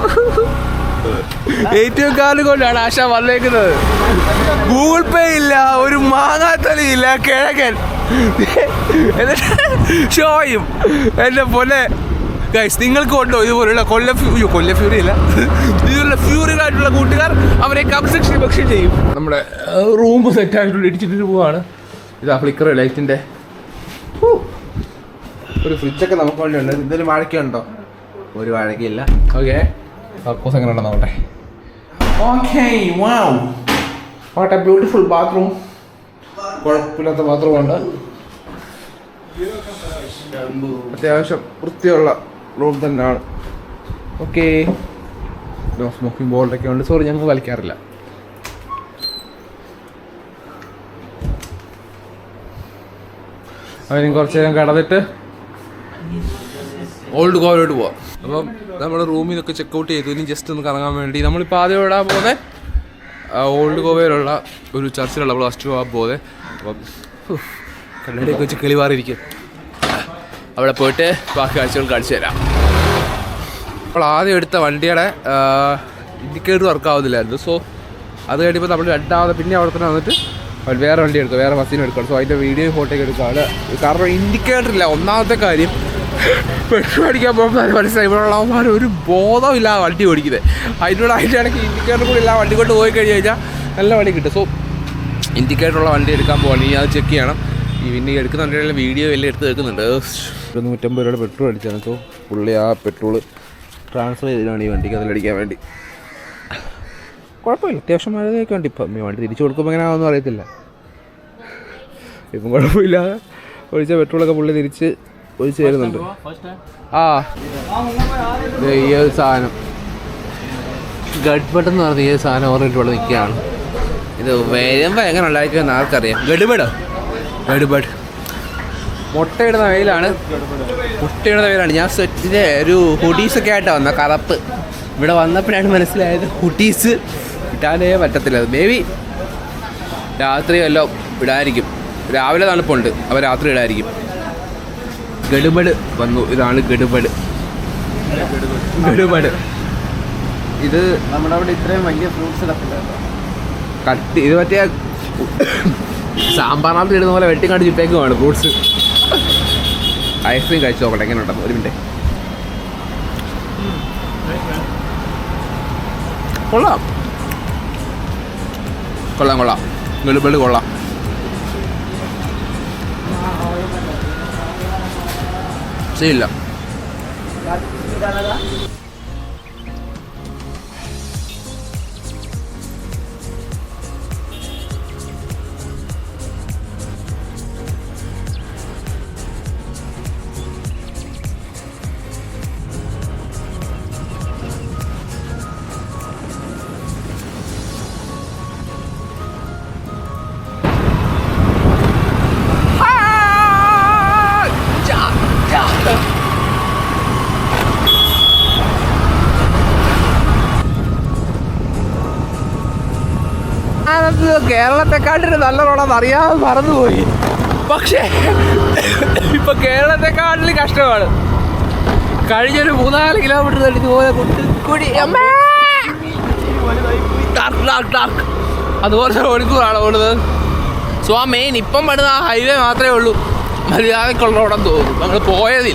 ATM കാർഡ് കൊണ്ടാണ് ആശ വന്നേക്കുന്നത്. ഗൂഗിൾ പേ ഇല്ല, ഒരു മാങ്ങാത്തലിയില്ല, കിഴക്കൻ എന്നിട്ട് ഷോയും. എൻ്റെ പോലെ ഗൈസ്, നിങ്ങൾക്ക് ഉണ്ടോ ഇതുപോലുള്ള കൊല്ല ഫ്യൂറി ഇല്ല, ഇതുപോലുള്ള ഫ്യൂറികളായിട്ടുള്ള കൂട്ടുകാർ? അവരെ കമന്റ് സെക്ഷനിൽ പക്ഷേ ചെയ്യും. നമ്മുടെ റൂം സെറ്റായിട്ട് ഇടിച്ചിട്ട് പോവാണ്. ഇതാ ഫ്ലിക്കർ ലൈറ്റിൻ്റെ ഒരു ഫ്രിഡ്ജൊക്കെ നമുക്ക് വേണ്ടി ഉണ്ട്. ഇതൊരു വാഴയ്ക്കുണ്ടോ? ഒരു വാഴയ്ക്കില്ല. ഓക്കെ, സർക്കോസ് എങ്ങനെ ഉണ്ടോ നോക്കട്ടെ. Okay, wow, what A beautiful bathroom. കുഴപ്പമില്ലാത്ത ബാത്റൂമുണ്ട്. അത്യാവശ്യം വൃത്തിയുള്ള റൂം തന്നെയാണ്. ഓക്കെ, സ്മോക്കിംഗ് ബോർഡൊക്കെ ഉണ്ട്. സോറി, ഞങ്ങൾ വലിക്കാറില്ല. അതിനും കുറച്ച് നേരം കടന്നിട്ട് ഓൾഡ് ഗോവയിലോട്ട് പോവാം. അപ്പം നമ്മൾ റൂമിൽ നിന്നൊക്കെ ചെക്കൗട്ട് ചെയ്തു. ഇനി ജസ്റ്റ് ഒന്ന് കറങ്ങാൻ വേണ്ടി നമ്മളിപ്പോൾ ആദ്യം ഇടാൻ പോകുന്നത് ഓൾഡ് ഗോവയിലുള്ള ഒരു ചർച്ചിലുള്ള നമ്മൾ ഫസ്റ്റ് പോകാൻ പോകുന്നത്. അപ്പം കണ്ണടിയൊക്കെ വെച്ച് കിളിവാറിയിരിക്കും. അവിടെ പോയിട്ട് ബാക്കി കാഴ്ചകൾ കാണിച്ചു തരാം. നമ്മൾ ആദ്യം എടുത്ത വണ്ടിയുടെ ഇൻഡിക്കേറ്റർ വർക്കാവുന്നില്ലായിരുന്നു. സോ അത് കഴിഞ്ഞപ്പോൾ നമ്മൾ രണ്ടാമത് പിന്നെ അവിടെ തന്നെ വന്നിട്ട് വേറെ വണ്ടി എടുക്കുക, വേറെ ബസ്സിനും എടുക്കണം. സോ അതിൻ്റെ വീഡിയോ ഫോട്ടോയൊക്കെ എടുക്കുകയാണ്. കാരണം ഇൻഡിക്കേറ്റർ ഇല്ല. ഒന്നാമത്തെ കാര്യം, പെട്രോൾ അടിക്കാൻ പോകുമ്പോൾ മനസ്സിലായി ഇവിടെയുള്ളവന്മാർ ഒരു ബോധമില്ല വണ്ടി ഓടിക്കുന്നത്. അതിൻ്റെ ഇടയ്ക്ക് ഇൻഡിക്കേറ്റർ കൂടി ഇല്ല വണ്ടി കൊണ്ട് പോയി കഴിഞ്ഞാൽ നല്ല വണ്ടി കിട്ടും. സോ ഇൻഡിക്കേറ്ററുള്ള വണ്ടി എടുക്കാൻ പോകണം. ഇനി അത് ചെക്ക് ചെയ്യണം. ഈ പിന്നെ എടുക്കുന്ന വണ്ടിയുടെ വീഡിയോ എല്ലാം എടുത്ത് വെക്കുന്നുണ്ട്. 150 രൂപയുടെ പെട്രോൾ അടിച്ചാണ്. സോ പുള്ളി ആ പെട്രോൾ ട്രാൻസ്ഫർ ചെയ്തിട്ടാണ് ഈ വണ്ടിക്ക് അതിലടിക്കാൻ വേണ്ടി. കുഴപ്പമില്ല, അത്യാവശ്യം മഴയൊക്കെ ഉണ്ട്. ഇപ്പം വണ്ടി തിരിച്ചു കൊടുക്കുമ്പോൾ എങ്ങനെ ആവുമെന്ന് അറിയത്തില്ല. ഇപ്പം കുഴപ്പമില്ലാതെ ഒഴിച്ച പെട്രോളൊക്കെ പുള്ളി തിരിച്ച് ഒഴിച്ച് തരുന്നുണ്ട്. ഈ ഒരു സാധനം ഗഡ്ബഡ് എന്ന് പറഞ്ഞ ഈ സാധനം ഓർമ്മിട്ട് ഇവിടെ നിൽക്കുകയാണ്. ഇത് വരുമ്പോൾ എങ്ങനെ ഉണ്ടായിരിക്കുമെന്ന് ആർക്കറിയാം. ഗഡ്ബഡ് മുട്ടയിടുന്ന വെയിലാണ്. ഞാൻ സെറ്റിൻ്റെ ഒരു ഹുഡീസൊക്കെ ആയിട്ടാണ് വന്നത്. കറുപ്പ് ഇവിടെ വന്നപ്പോഴാണ് മനസ്സിലായത് ഹുഡീസ് ഇടാനേ പറ്റത്തില്ല. അത് മേ ബി രാത്രി വല്ലതും ഇടായിരിക്കും. രാവിലെ തണുപ്പുണ്ട്, അപ്പോൾ രാത്രി ഇടായിരിക്കും. ഗഡ്ബഡ് വന്നു. ഇതാണ് ഗഡ്ബഡ്. ഇത് നമ്മുടെ അവിടെ ഇത്രയും വലിയ ഫ്രൂട്ട്സ് കട്ട് ഇത് മറ്റേ സാമ്പാറിനകത്ത് ഇടുന്ന പോലെ വെട്ടിക്കാണ്ട് ചുറ്റേക്കുമാണ് ഫ്രൂട്ട്സ്. ഐസ്ക്രീം കഴിച്ചു നോക്കട്ടെ എങ്ങനെ ഉണ്ടെന്ന്. ഒരു മിനിറ്റ്. കൊള്ളാം. ഗഡ്ബഡ് കൊള്ളാം. ശരിയില്ല. കേരളത്തെക്കാട്ടിന് നല്ല റോഡാന്ന് അറിയാതെ മറന്നുപോയി. പക്ഷേ ഇപ്പൊ കേരളത്തെക്കാട്ടിൽ കഷ്ടമാണ്. കഴിഞ്ഞൊരു 3-4 കിലോമീറ്റർ തള്ളി ഇതുപോലെ കുട്ടി അതുപോലെ മണിക്കൂറാണ് ഓടുന്നത്. സോ ആ മെയിൻ ഇപ്പം പണിത് ആ ഹൈവേ മാത്രമേ ഉള്ളൂ മര്യാദക്കുള്ള റോഡെന്ന് തോന്നുന്നു. നമ്മൾ പോയത്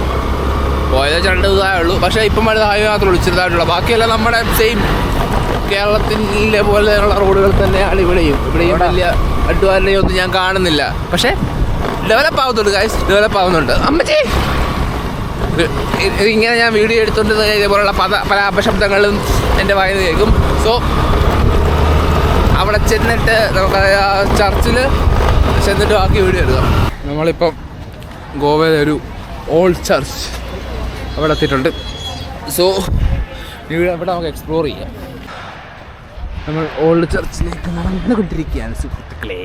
2 ദിവസമേ ഉള്ളൂ. പക്ഷേ ഇപ്പം പണിത് ഹൈവേ മാത്രമേ ഉള്ളൂ ചെറുതായിട്ടുള്ള. ബാക്കിയെല്ലാം നമ്മുടെ സെയിം കേരളത്തിലെ പോലെയുള്ള റോഡുകൾ തന്നെയാണ് ഇവിടെയും വലിയ അഡ്വാൻറ്റേജ് ഒന്നും ഞാൻ കാണുന്നില്ല. പക്ഷേ ഡെവലപ്പ് ആവുന്നുണ്ട്. അമ്മച്ചി ഇങ്ങനെ ഞാൻ വീഡിയോ എടുത്തുകൊണ്ട് ഇതേപോലുള്ള പല അപശബ്ദങ്ങളും എൻ്റെ വായിൽ കേൾക്കും. സോ അവിടെ ചെന്നിട്ട് നമുക്ക് ചർച്ചിൽ ചെന്നിട്ട് ബാക്കി വീഡിയോ എടുക്കാം. നമ്മളിപ്പം ഗോവയിലെ ഒരു ഓൾഡ് ചർച്ച് അവിടെ എത്തിയിട്ടുണ്ട്. സോ ഇവിടെ നമുക്ക് എക്സ്പ്ലോർ ചെയ്യാം. നമ്മൾ ഓൾഡ് ചർച്ചിലേക്ക് നടന്നുകൊണ്ടിരിക്കുകയാണ് സുഹൃത്തുക്കളെ.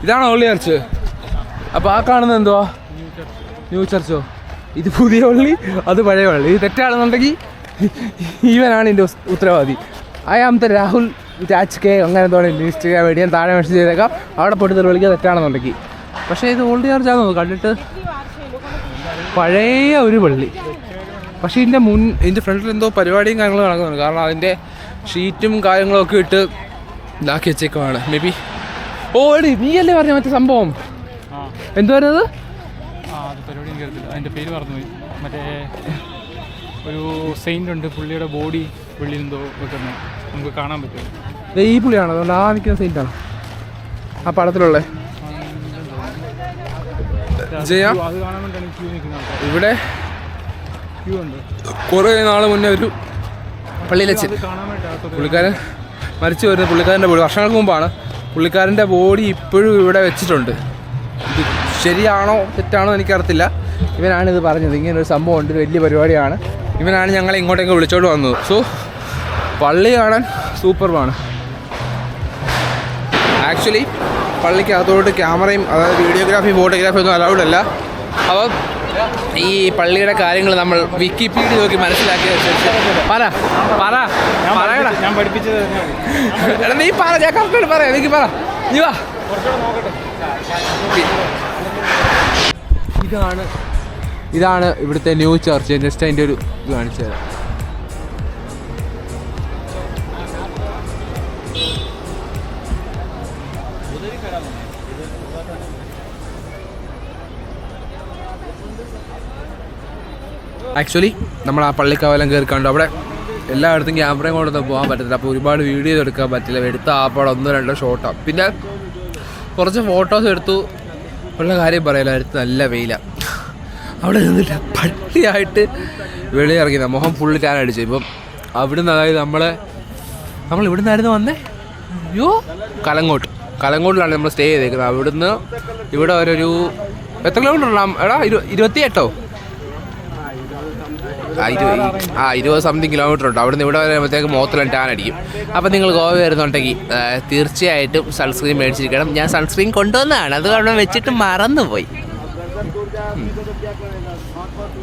ഇതാണോ ഓൾഡ് ചർച്ച്? അപ്പോൾ ആ കാണുന്നത് എന്തുവാ? ന്യൂ ചർച്ചോ? ഇത് പുതിയ പള്ളി, അത് പഴയ പള്ളി. ഇത് തെറ്റാണെന്നുണ്ടെങ്കിൽ ഇവനാണ് എൻ്റെ ഉത്തരവാദി. I am the Rahul Raj K അങ്ങനെ എന്തോ ഇൻസ്റ്റാഗ്രാം വഴി ഞാൻ താഴെ മെസ്സേജ് ചെയ്തേക്കാം. അവിടെ പോയിട്ട് തെളിവിളിക്കുക തെറ്റാണെന്നുണ്ടെങ്കിൽ. പക്ഷേ ഇത് ഓൾഡ് ചർച്ചാണെന്ന് കണ്ടിട്ട് പഴയ ഒരു പള്ളി. പക്ഷേ ഇതിൻ്റെ ഫ്രണ്ടിൽ എന്തോ പരിപാടിയും കാര്യങ്ങളും നടക്കുന്നുണ്ട്. കാരണം അതിൻ്റെ ഷീറ്റും കാര്യങ്ങളും ഒക്കെ ഇട്ട് ഇതാക്കി വെച്ചേക്കുവാണ്. മേ ബി എടി നീ അല്ലേ പറഞ്ഞ മറ്റേ സംഭവം എന്തുവായിരുന്നത്? പരിപാടിയും കേൾക്കില്ല, അതിൻ്റെ പേര് മറന്നുപോയി. മറ്റേ ഒരു സെയിൻ്റ് ഉണ്ട്, പുള്ളിയുടെ ബോഡി പുള്ളി എന്തോ വെക്കുന്നത് നമുക്ക് കാണാൻ പറ്റും. ഈ പുള്ളിയാണോ? അതുകൊണ്ട് ആ നിൽക്കുന്ന സെയിൻ്റാണോ ആ പടത്തിലുള്ള? ജയാ അത് കാണാൻ വേണ്ടിയാണ് ക്യൂ നിൽക്കുന്നത്. ഇവിടെ ക്യൂ ഉണ്ട്. കുറേ നാൾ മുന്നേ ഒരു പള്ളിയിലെച്ച് പുള്ളിക്കാരൻ മരിച്ചു വരുന്ന പുള്ളിക്കാരൻ്റെ ബോഡി വർഷങ്ങൾക്ക് മുമ്പാണ്. പുള്ളിക്കാരൻ്റെ ബോഡി ഇപ്പോഴും ഇവിടെ വെച്ചിട്ടുണ്ട്. ഇത് ശരിയാണോ തെറ്റാണോ എനിക്കറിയത്തില്ല. ഇവനാണിത് പറഞ്ഞത്, ഇങ്ങനൊരു സംഭവം ഉണ്ട്, വലിയ പരിപാടിയാണ്. ഇവനാണ് ഞങ്ങളെ ഇങ്ങോട്ടേക്ക് വിളിച്ചോണ്ട് വന്നത്. സോ പള്ളി കാണാൻ സൂപ്പർവാണ്. ആക്ച്വലി പള്ളിക്കകത്തോട്ട് ക്യാമറയും അതായത് വീഡിയോഗ്രാഫി ഫോട്ടോഗ്രാഫി ഒന്നും അലൗഡ് അല്ല. അപ്പോൾ ഈ പള്ളിയുടെ കാര്യങ്ങൾ നമ്മൾ വിക്കിപീഡിയ നോക്കി മനസ്സിലാക്കി ഞാൻ പഠിപ്പിച്ചത് നീ പറ, ഞാൻ കറക്റ്റായിട്ട് പറയാം. എനിക്ക് പറ, നീ വാ. ഇതാണ് ഇവിടുത്തെ ന്യൂ ചർച്ച്. ജസ്റ്റ് അതിൻ്റെ ഒരു ഇത് കാണിച്ചു തരാം. ആക്ച്വലി നമ്മൾ ആ പള്ളിക്കാവലം കയറിക്കാണ്ട് അവിടെ എല്ലായിടത്തും ക്യാമറയും കൊണ്ടൊന്നും പോകാൻ പറ്റത്തില്ല. അപ്പോൾ ഒരുപാട് വീഡിയോ എടുക്കാൻ പറ്റില്ല. എടുത്ത ആപ്പാട് 1-2 ഷോട്ടാണ്. പിന്നെ കുറച്ച് ഫോട്ടോസ് എടുത്തു. ഉള്ള കാര്യം പറയലായിരുന്നു, നല്ല വെയിലാണ്. അവിടെ നിന്നിട്ട് പട്ടിയായിട്ട് വെളിയിറങ്ങിയത് മുഖം ഫുള്ള് ടാൻ അടിച്ചു. ഇപ്പം അവിടുന്ന് അതായത് നമ്മൾ ഇവിടുന്നായിരുന്നു വന്നേ. അയ്യോ കലങ്ങോട്ടിലാണ് നമ്മൾ സ്റ്റേ ചെയ്തേക്കുന്നത്. അവിടുന്ന് ഇവിടെ ഒരു എത്ര കിലോമീറ്റർ ഉണ്ടാകും എടാ? 28 20 സംതിങ് കിലോമീറ്റർ ഉണ്ട്. അവിടുന്ന് ഇവിടെ വരുമ്പോഴത്തേക്ക് മുഖത്തിലും ടാൻ അടിക്കും. അപ്പം നിങ്ങൾ ഗോവ വരുന്നുണ്ടെങ്കിൽ തീർച്ചയായിട്ടും സൺസ്ക്രീൻ മേടിച്ചിരിക്കണം. ഞാൻ സൺസ്ക്രീൻ കൊണ്ടുവന്നതാണ്, അത് അവിടെ വെച്ചിട്ട് മറന്നുപോയി.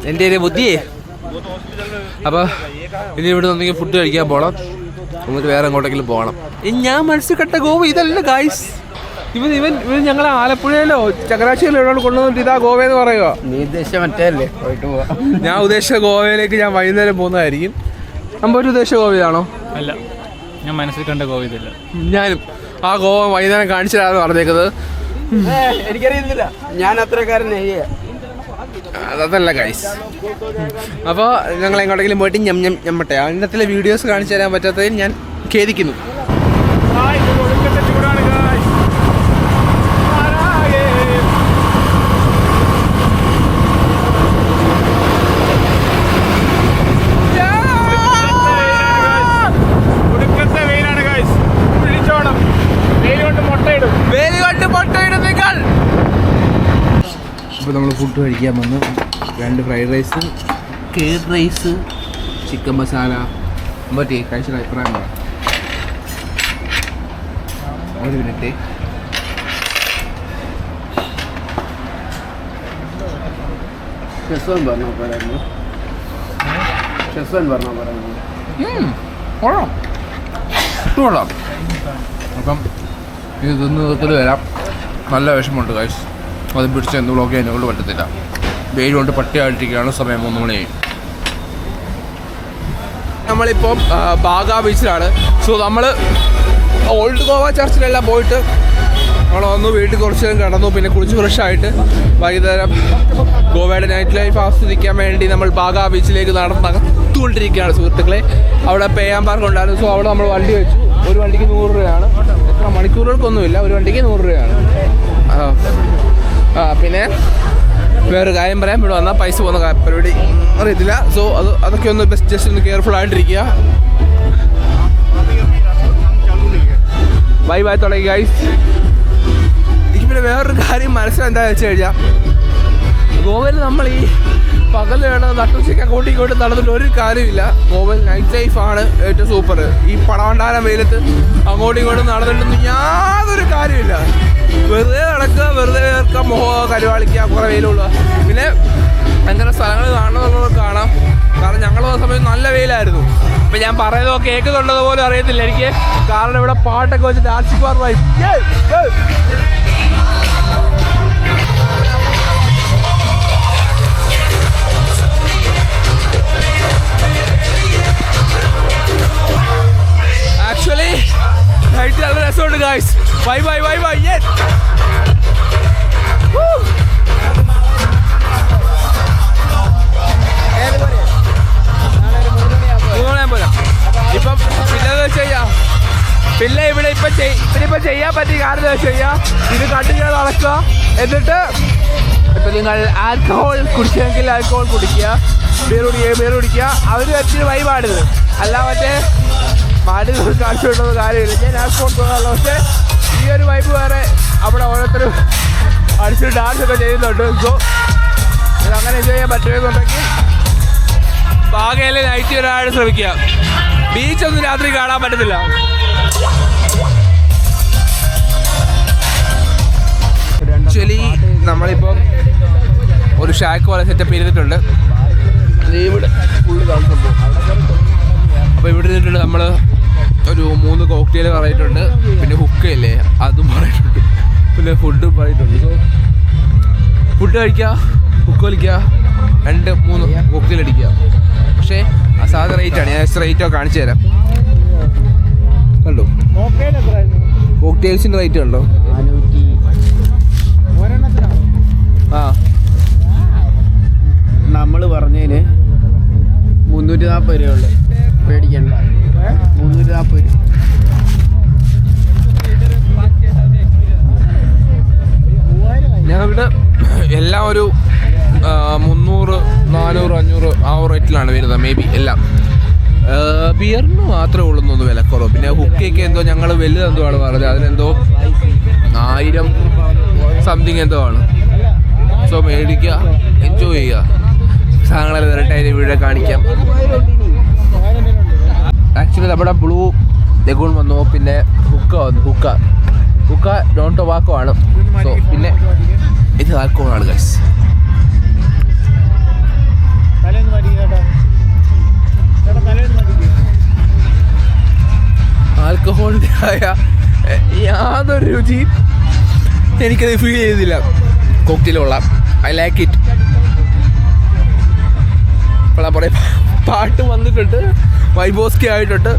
എൻ്റെ ഒരു ബുദ്ധിയേ. അപ്പോൾ ഇനി ഇവിടെ നിന്നെങ്കിൽ ഫുഡ് കഴിക്കാൻ പോകണം, എന്നിട്ട് വേറെ എങ്ങോട്ടെങ്കിലും പോകണം. ഞാൻ മനസ്സിൽ കണ്ട ഗോവ ഇതല്ല ഗായ്സ്. ഇവൻ ഞങ്ങളെ ആലപ്പുഴയിലോ ചങ്ങനാശ്ശേരിയിലോ ഒരാൾ കൊണ്ടുവന്നിട്ട് ഇതാ ഗോവയെന്ന് പറയുക. നീ ഉദ്ദേശിച്ച മറ്റേ പോയിട്ട് പോവാ. ഞാൻ ഉദ്ദേശിച്ച ഗോവയിലേക്ക് ഞാൻ വൈകുന്നേരം പോകുന്നതായിരിക്കും. ഒരു ഉദ്ദേശിച്ച ഗോവയാണോ? അല്ല, ഞാൻ മനസ്സിൽ കണ്ട ഗോവ ഇതല്ല. ഞാനും ആ ഗോവ വൈകുന്നേരം കാണിച്ചു തരാമെന്ന് പറഞ്ഞേക്കുന്നത്. എനിക്കറിയുന്നില്ല, ഞാൻ അത്രക്കാരൻ അതല്ല ഗൈസ്. അപ്പോൾ ഞങ്ങൾ എങ്ങോട്ടെങ്കിലും പോയിട്ട് ഞമ്മട്ടെ അതിനകത്തിലെ വീഡിയോസ് കാണിച്ചു തരാൻ പറ്റാത്തതിൽ ഞാൻ ഖേദിക്കുന്നു. ഇപ്പോൾ നമ്മൾ ഫുഡ് കഴിക്കാൻ വന്നു. 2 fried rice, curd rice, chicken masala. മറ്റേ കഴിച്ച അഭിപ്രായം പറ. ഒരു മിനിറ്റ്. ഷെസ്വൻ പറഞ്ഞോ പറയായിരുന്നു. കൊള്ളാം. അപ്പം ഇത് തിന്ന് നിർത്തൽ വരാം. നല്ല വിഷമമുണ്ട് ഗൈസ്. അത് പിടിച്ച് എന്ത് ബ്ലോക്ക് ചെയ്യാൻ കൊണ്ട് പറ്റത്തില്ല. വെയിൽ കൊണ്ട് പട്ടിയായിട്ടിരിക്കുകയാണ്. സമയം 3 മണിയായി. നമ്മളിപ്പം ബാഗ ബീച്ചിലാണ്. സോ നമ്മൾ ഓൾഡ് ഗോവ ചർച്ചിലെല്ലാം പോയിട്ട് നമ്മൾ വന്നു, വീട്ടിൽ കുറച്ച് നേരം കിടന്നു, പിന്നെ കുളിച്ച് ഫ്രഷായിട്ട് വൈകുന്നേരം ഗോവയുടെ നൈറ്റ് ലൈഫ് ആസ്വദിക്കാൻ വേണ്ടി നമ്മൾ ബാഗ ബീച്ചിലേക്ക് നടന്നുകൊണ്ടിരിക്കുകയാണ് സുഹൃത്തുക്കളെ. അവിടെ പേയാൻ പാർക്ക് ഉണ്ടായിരുന്നു. സോ അവിടെ നമ്മൾ വണ്ടി വെച്ചു. ഒരു വണ്ടിക്ക് 100 രൂപയാണ്. എത്ര മണിക്കൂറുകൾക്കൊന്നുമില്ല, ഒരു വണ്ടിക്ക് 100 രൂപയാണ്. പിന്നെ വേറൊരു കാര്യം പറയാം, ഇവിടെ വന്നാൽ പൈസ പോകുന്ന പരിപാടി അറിയത്തില്ല. സോ അതൊക്കെ ഒന്ന് ജസ്റ്റ് ഒന്ന് കെയർഫുൾ ആയിട്ടിരിക്കുക. ബൈ ബൈ തുടങ്ങി ഗൈസ്. എനിക്ക് പിന്നെ വേറൊരു കാര്യം മനസ്സിലെന്താണെന്ന് വെച്ച് കഴിഞ്ഞാൽ, ഗോവയിൽ നമ്മൾ ഈ പകൽ വേണം നട്ടുച്ചയ്ക്ക് അങ്ങോട്ടും ഇങ്ങോട്ടും നടന്നിട്ട് ഒരു കാര്യമില്ല. ഗോവയിൽ നൈറ്റ് ലൈഫാണ് ഏറ്റവും സൂപ്പർ. ഈ പടവണ്ടാരം വെയിലത്ത് അങ്ങോട്ടും ഇങ്ങോട്ടും നടന്നിട്ടൊന്നും യാതൊരു കാര്യമില്ല. വെറുതെ നടക്കുക, വെറുതെ കേൾക്കുക, മുഖം കരുവാളിക്കുക, കുറേ വെയിലുള്ള. പിന്നെ അങ്ങനെ സ്ഥലങ്ങൾ കാണണമെന്നുള്ളത് കാണാം. കാരണം ഞങ്ങൾ വന്ന സമയത്ത് നല്ല വെയിലായിരുന്നു. അപ്പം ഞാൻ പറയുന്നതോ കേൾക്കുന്നുള്ളത് പോലും അറിയത്തില്ല എനിക്ക്. കാരണം ഇവിടെ പാട്ടൊക്കെ വെച്ച് ഡാൻസിങ് പാർവായി. ആക്ച്വലി നൈറ്റ് നല്ല രസമുണ്ട് guys. Bye bye bye bye. ഇപ്പം പിന്നെന്ന് വെച്ച് കഴിഞ്ഞാൽ പിന്നെ ഇവിടെ ഇപ്പം ചെയ്യാൻ പറ്റിയ കാര്യം വെച്ച് കഴിഞ്ഞാൽ ഇത് കണ്ടിങ്ങനെ നടക്കുക. എന്നിട്ട് ഇപ്പം നിങ്ങൾ ആൽക്കഹോൾ കുടിച്ചെങ്കിൽ ആൽക്കഹോൾ കുടിക്കുക, ബിയർ കുടിക്കുക. അവർ വെച്ചിട്ട് വൈബാണിത്. അല്ല മറ്റേ മാടി കാണിച്ചു വിടുന്ന കാര്യമില്ല. ഞാൻ ആൽക്കഹോൾ തോന്നാറില്ല. പക്ഷേ ഈ ഒരു വൈബ് വേറെ. അവിടെ ഓരോരുത്തരും അടിച്ചിട്ട് ഡാൻസൊക്കെ ചെയ്യുന്നുണ്ട്. സോ ഇത് അങ്ങനെ എൻജോയ് ചെയ്യാൻ പറ്റുമെന്നുണ്ടെങ്കിൽ ബാഗയിൽ നൈറ്റ് വരാനായിട്ട് ശ്രമിക്കുക. ബീച്ചൊന്നും രാത്രി കാണാൻ പറ്റത്തില്ല. ആക്ച്വലി നമ്മളിപ്പം ഒരു ഷാക്ക് പോലെ സെറ്റപ്പ് ചെയ്തിട്ടുണ്ട്. ഇവിടെ ഫുള്ള് താമസം. അപ്പോൾ ഇവിടെ നിന്നിട്ടുണ്ട് നമ്മൾ ഒരു 3 കോക്ടെയിൽ പറഞ്ഞിട്ടുണ്ട്. പിന്നെ ഹുക്കയില്ലേ അതും പറഞ്ഞിട്ടുണ്ട്. പിന്നെ ഫുഡും പറഞ്ഞിട്ടുണ്ട്. സോ ഫുഡ് കഴിക്കുക, ഹുക്ക് വലിക്കുക, 2-3 കോക്ടെയിൽ അടിക്കുക. പക്ഷേ അസാധാരണ റേറ്റാണ്. ഞാൻ റേറ്റോ കാണിച്ചു തരാം. കണ്ടോ കോക്ടെയിൽസിൻ്റെ റേറ്റ് കണ്ടോ? നമ്മൾ പറഞ്ഞതിന് 340 രൂപയുള്ളു. പേടിക്കണ്ട, 340 രൂപ. ഞങ്ങളുടെ എല്ലാം ഒരു 300, 400, 500 ആ റേറ്റിലാണ് വരുന്നത്. മേ ബി എല്ലാം. ബിയറിന് മാത്രമേ ഉള്ളൂന്നൊന്ന് വിലക്കുറവ്. പിന്നെ ഹുക്കൊക്കെ എന്തോ ഞങ്ങൾ വലുതെന്തോ ആണ് പറഞ്ഞത്. അതിനെന്തോ 1000 സംതിങ് എന്തോ ആണ്. സോ മേടിക്കുക, എൻജോയ് ചെയ്യുക. സാധനങ്ങളെല്ലാം വരട്ടെ, അതിന് വീഡിയോ കാണിക്കാം. ആക്ച്വലി നമ്മുടെ ബ്ലൂ ലഗൂൺ വന്നു. പിന്നെ ഹുക്ക വന്നു. ഹുക്ക നോൺ ടൊബാക്കോ ആണ്. സോ പിന്നെ ഇത് ആൽക്കഹോളാണ് ഗൈസ്. ആൽക്കഹോളിൻ്റെ ആയ യാതൊരു രുചിയും എനിക്കത് ഫീൽ ചെയ്തില്ല. കോക്ടെയിലുള്ള ഐ ലൈക്ക് ഇറ്റ്. അപ്പോൾ പറയും പാട്ട് വന്നിട്ടുണ്ട്, വൈബോസ്കി ആയിട്ടുണ്ട്.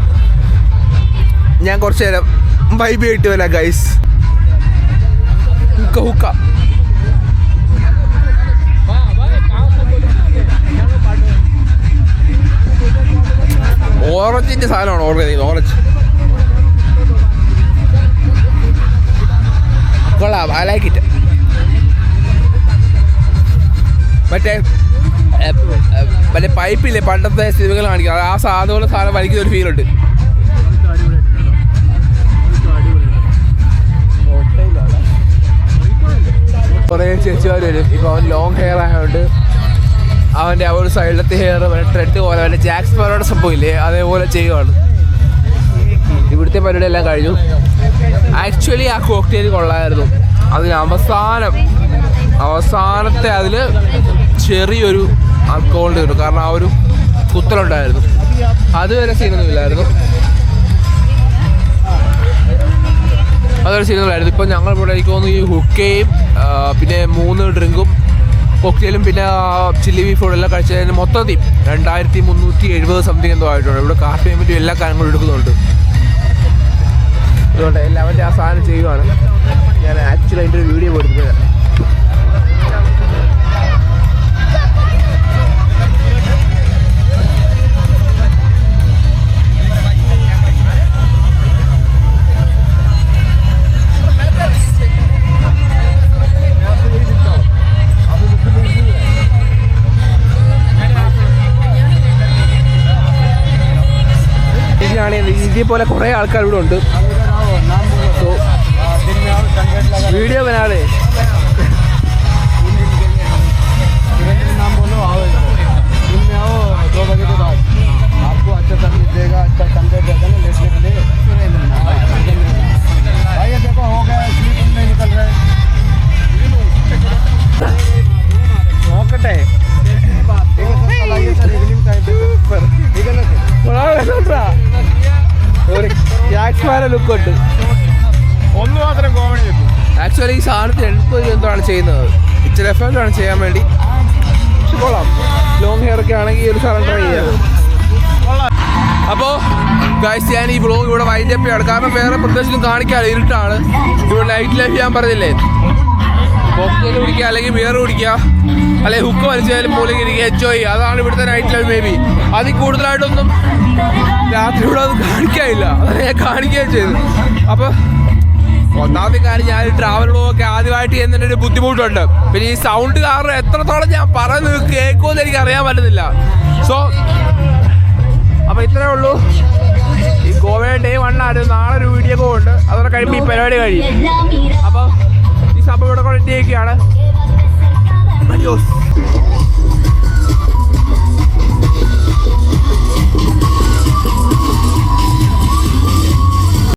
ഞാൻ കുറച്ച് നേരം വൈബ് ആയിട്ട് വരാം ഗൈസ്. ഹുക്ക ഓറഞ്ചിൻ്റെ സാധനമാണ് ഓർഡർ ചെയ്തത്. ഓറഞ്ച് കൊള്ളാം, ഐ ലൈക്ക് ഇറ്റ്. മറ്റേ പൈപ്പില്ലേ പണ്ടത്തെ സിനിമകൾ കാണിക്കുക, ആ സാധനം സാധനം വലിക്കുന്ന ഒരു ഫീലുണ്ട്. കുറേ ചേച്ചിമാർ വരും. ഇപ്പോൾ അവൻ ലോങ് ഹെയർ ആയതുകൊണ്ട് അവൻ്റെ ആ ഒരു സൈഡിലത്തെ ഹെയർ ട്രെഡ് പോലെ അവൻ്റെ ജാക്സ് പാരോടെ സംഭവമില്ലേ അതേപോലെ ചെയ്യുവാണ്. ഇവിടുത്തെ പരിപാടി എല്ലാം കഴിഞ്ഞു. ആക്ച്വലി ആ കോക്ടെയിൽ കൊള്ളായിരുന്നു. അതിന് അവസാനത്തെ അതിൽ ചെറിയൊരു ആൽക്കഹോളിൻ്റെ ഉണ്ട്, കാരണം ആ ഒരു കുത്തലുണ്ടായിരുന്നു. അതുവരെ സീനൊന്നുമില്ലായിരുന്നു, അതൊരു സീനൊന്നുമില്ലായിരുന്നു. ഇപ്പം ഞങ്ങൾ ഇവിടെ എനിക്ക് തോന്നുന്നു ഈ ഹുക്കയും പിന്നെ 3 ഡ്രിങ്കും കോക്ടെയിലും പിന്നെ ചില്ലി ബീഫ് എല്ലാം കഴിച്ചതിന് മൊത്തത്തിൽ 2370 സംതിങ് എന്തോ ആയിട്ടുണ്ട്. ഇവിടെ കാർ പേയ്മെൻറ്റും എല്ലാ കാര്യങ്ങളും എടുക്കുന്നുണ്ട്. അതുകൊണ്ട് എല്ലാവരുടെ ആ സാധനം ചെയ്യുവാണ്. ഞാൻ ആക്ച്വലി അതിൻ്റെ ഒരു വീഡിയോ കൊടുത്തത്. ഇതേപോലെ കുറേ ആൾക്കാർ ഇവിടെ ഉണ്ട്. സോ വീഡിയോ ബനാതെ आपको अच्छा सर्विस देगा, अच्छा कंटेंट देगा ना लेने के लिए। भाई ये देखो हो गया, स्लीप नहीं निकल रहा है। നോക്കട്ടെ ഒരു ടാക്സ്മാരെ ലുക്കുണ്ട്. ഒന്ന് മാത്രം കോമഡി കിട്ടും. ആക്ച്വലി ഈ സാധനത്തിന് 80 എന്താണ് ചെയ്യുന്നത്, ഇച്ചിരി എഫക്റ്റാണ് ചെയ്യാൻ വേണ്ടി. പക്ഷെ കൊള്ളാം, ലോങ് ഹെയർ ഒക്കെ ആണെങ്കിൽ ഒരു സാധനം ട്രൈ ചെയ്യാം. അപ്പോൾ ഗൈസ്, ഞാൻ ഈ വ്ളോഗ് ഇവിടെ വൈൻഡപ്പ് ചെയ്യാണ്, കാരണം വേറെ പ്രത്യേകിച്ചൊന്നും കാണിക്കാതെ ഇരുട്ടാണ്. ഇവിടെ നൈറ്റ് ലൈഫ് ഞാൻ പറഞ്ഞില്ലേ, കോക്ടെയിൽ കുടിക്കുക അല്ലെങ്കിൽ ബിയർ കുടിക്കുക അല്ലെങ്കിൽ ഹുക്ക് വലിച്ചാലും മൂലം ഇരിക്കുക, എൻജോയ് ചെയ്യുക. അതാണ് ഇവിടുത്തെ നൈറ്റ് ലൈഫ്. മേ ബി അതിൽ കൂടുതലായിട്ടൊന്നും രാത്രി ഇവിടെ ഒന്നും കാണിക്കാനില്ല, അതാണ് ഞാൻ കാണിക്കുകയും ചെയ്തു. അപ്പോൾ ഒന്നാമത്തെ കാര്യം, ഞാൻ ട്രാവൽ വ്ളോഗൊക്കെ ആദ്യമായിട്ട് ചെയ്യുന്നതിൻ്റെ ഒരു ബുദ്ധിമുട്ടുണ്ട്. പിന്നെ ഈ സൗണ്ട് കാരണം എത്രത്തോളം ഞാൻ പറയുന്നത് കേൾക്കുമെന്ന് എനിക്ക് അറിയാൻ പറ്റുന്നില്ല. സോ അപ്പോൾ ഇത്രയേ ഉള്ളൂ. ഈ ഗോവ ഡേ 1 ആയിരുന്നു. നാളെ ഒരു വീഡിയോ ഒക്കെ ഉണ്ട്, അതോടെ കഴിയുമ്പോൾ ഈ പരിപാടി കഴിയും. അപ്പോൾ ഈ സംഭവം ഇവിടെ കൊണ്ടിരിക്കുകയാണ്.